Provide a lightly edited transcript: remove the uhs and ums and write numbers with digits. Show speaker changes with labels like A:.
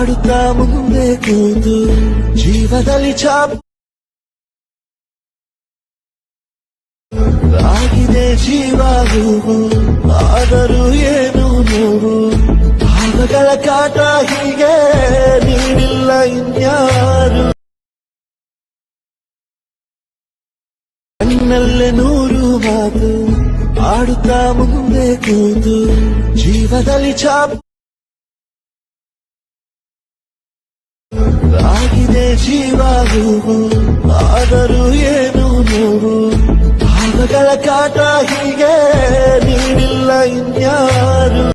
A: ಆಡುತ್ತಾ ಮುಂದೆ ಕೂತು ಜೀವದಲ್ಲಿ ಚಾಪ್ ಆಗಿದೆ ಜೀವ ಹೂವು ಆದರೂ ಏನು ನೋವು ಭಾವಗಳ ಕಾಟ ಹೀಗೆ ನೀಡಿಲ್ಲ ಇನ್ಯಾರು ಕಣ್ಣಲ್ಲೇ ನೂರು ಮಾತು ಆಡುತ್ತಾ ಮುಂದೆ ಕೂತು ಜೀವದಲ್ಲಿ ಚಾಪ್ ಆಗಿದೆ ಜೀವ ಹೂವು ಆದರೂ ಏನು ನೋವು ಭಾವಗಳ ಕಾಟ ಹೀಗೆ ನೀಡಿಲ್ಲ ಇನ್ಯಾರು